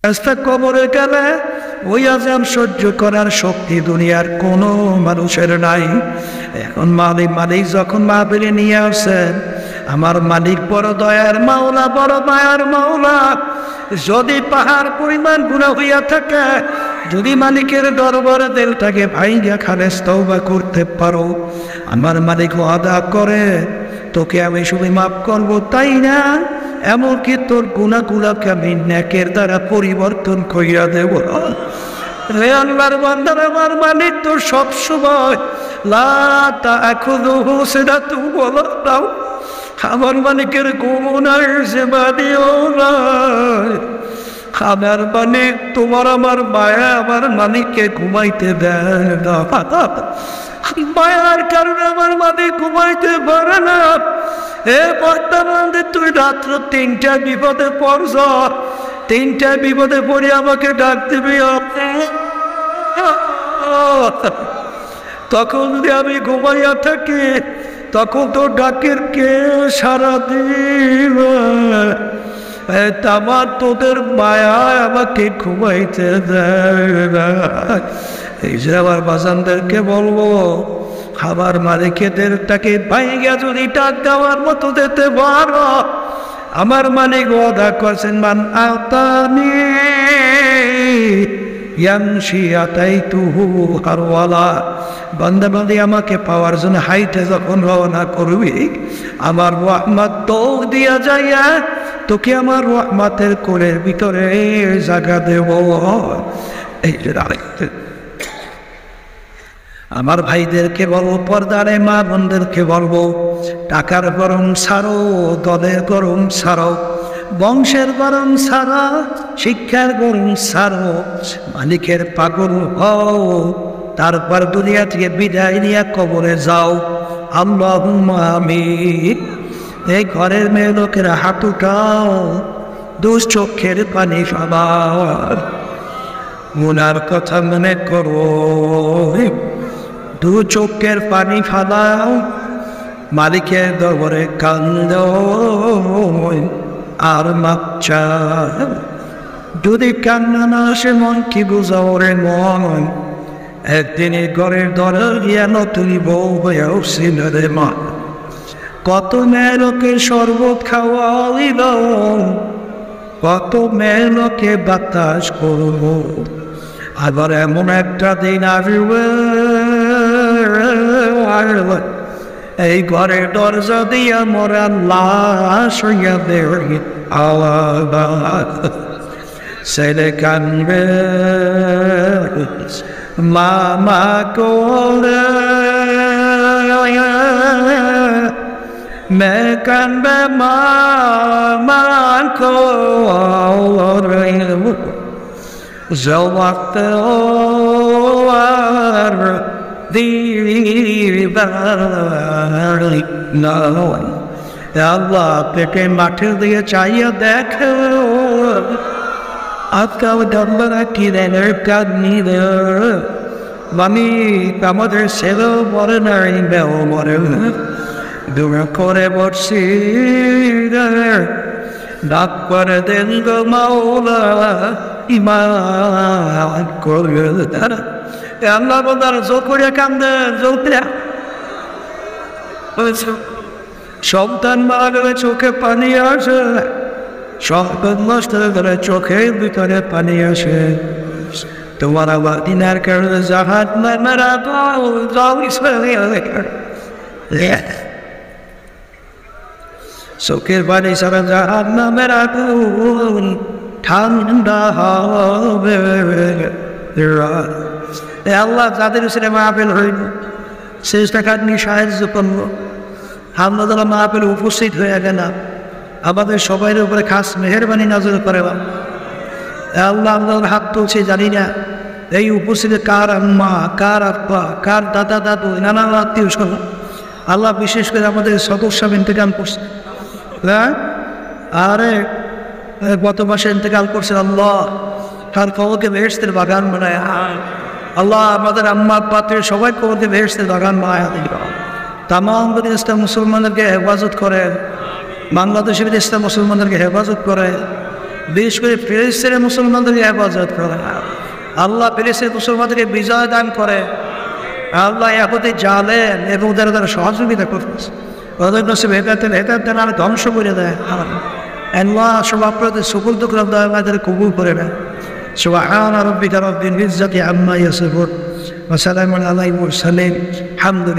রাস্তা কবরে গেলে ওই আযাব সহ্য করার শক্তি দুনিয়ার কোনো মানুষের নাই। এখন মালিক যখন মাহফিলে নিয়ে আসেন, আমার মালিক বড় দয়ার মাওলা, বড় দয়ার মাওলা। যদি পাহাড় পরিমাণ গুনাহ হইয়া থাকে, যদি মালিকের দরবারে দিলটাকে ভাইঙ্গা খালেস তওবা করতে পারো, আমার মালিক ওয়াদা করে তোকে আমি শুধু মাফ করবো তাই না, এমনকি তোর গুনাহগুলোকে আমি নেকের দ্বারা পরিবর্তন কইরা দেব। রে আল্লাহর বান্দা, আমার মালিক তো সবসময় লা তাখুযুহু সিনাতুন ওয়ালা নাওম, আমার মালিকের গুনাহের সেবা দিও না। আমার মালিক, তোমার আমার মায়া আমার মালিককে ঘুমাইতে দেয় না। মায়ার কারণে আমার মালিক ঘুমাইতে পারে না। এ বর্তমান তুই রাত্র 3টা বিপদে পড়ছ, 3টা বিপদে পড়ে আমাকে ডাক দিবি, তখন যদি আমি ঘুমাইয়া থাকি, তখন তো ডাকের কে সারা দিবে? আমার তোদের মায়া আমাকে ঘুমাইতে দেয় না। এই যে আমার বাজানদেরকে বলবো, আমার মালিকেদেরটাকে ভাইঙ্গা যদি ডাক দেওয়ার মতো দিতে পারো, আমার মালিক ওয়াদা করছেন, মান আতানি ইয়ামশি আতাইতুহু হারওয়ালা। বান্দা বান্দি আমাকে পাওয়ার জন্য হাইটে যখন রওনা করবি, আমার রহমত তোক দিয়া যাইয়া তোকে আমার রহমতের কোলের ভিতরে জায়গা দেব। এই যে আমার ভাইদেরকে বলবো, পর্দারে মা বোনদেরকে বলবো, টাকার গরম ছাড়ো, দলের গরম ছাড়ো, বংশের গরম ছাড়ো, শিক্ষার গরম ছাড়ো, মালিকের পাগল হও, তারপর দুনিয়া থেকে বিদায় নিয়ে কবরে যাও। আল্লাহুম্মা আমিন। এই ঘরের মেয়ে লোকেরা হাত উঠাও, দুই চোখের পানি সবার গুনার কথা মনে করো, দু চোখের পানি ফালাও, মালিকের দরবারে কান্দো আর মাপ চাও। যদি কান্না না আসে মন কি বুঝাও রে মন, একদিন ঘরের দরে গিয়া নতুন বউ হয়ে উঠছিল রে মা। কত মেয়ে লোকে শরবত খাওয়াইল, কত মেয়ে লোকে বাতাস করব, আবার এমন একটা দিন আসবে এই ঘরের দরজা দিয়া মরা লাশ হইয়া দেবে আওয়াজ। ছেলে কানবে মামা করে, মেয়ে কানবে মামা করে, জবাতে ওর দিবারি না। আল্লাহ পেটে মাঠে দিয়ে চাইয়া দেখো, আজকাল ডাম্বারা কি রেনের কাজ নিলে আমি আমাদের ছেলেও মরে না, মেয়েও মরে না, দূরে করে বসছি ডাক করে দেন গো মাওলা, ইমান করবে তারা। আল্লাহ বলার জোর করে কান্দে, জোর সন্তান মারা গেলে চোখে পানি আসে, সন্তান নষ্ট হয়ে গেলে চোখের ভিতরে পানি আসে। তোমার আবার দিনার কারণে জাহাজ মেরা চোখের পানি ছাড়া জাহাজ নামের আগুন ঠান্ডা হবে। আল্লাহ যাদের ছেলে মাহফিল হইল, শেষ টাকা নিয়ে সাহায্য করলো, আমরা যারা মাহফিলে উপস্থিত হয়ে গেলাম, আমাদের সবাই উপরে খাস মেহরবানি নজর করে। আল্লাহ আমরা হাত তুলছে জানি না এই উপস্থিতে কার আম্মা, কার আব্বা, কার দাদা দাদু, নানা আত্মীয় স্বজন, আল্লাহ বিশেষ করে আমাদের সদস্য ইন্তেকাল করছে। হ্যাঁ, আরে গত মাসে ইন্তেকাল করছে, আল্লাহ তার কবরকে বেহেশতের বাগান বানায়। আল্লাহ আমাদের আম্মা পাত্রের সবাই কবরকে বেহেশতের বাগান বানায় দিল। তামাম ইসলাম মুসলমানদেরকে হেফাজত করে, বাংলাদেশের ইসলাম মুসলমানদেরকে হেফাজত করে, বিশেষ করে ফিলিস্তিনে মুসলমানদেরকে হেফাজত করে, আল্লাহ ফিলিস্তিনের মুসলমানদেরকে বিজয় দান করে, আল্লাহ একতে জালেন এবং যারা তারা সহযোগিতা করতেছে ওদের নসিব হেদায়েত দেন, আর ধ্বংস করে দেয়। আল্লাহ সব আপনাদের সকল দুঃখ আমাদের কবুল করে নেয়। সুবহান রাব্বিকা রাব্বিল ইজ্জাতি আম্মা ইয়াসিফুন ওয়া সালামুন আলাল মুরসালিন, আলহামদুলিল্লাহ।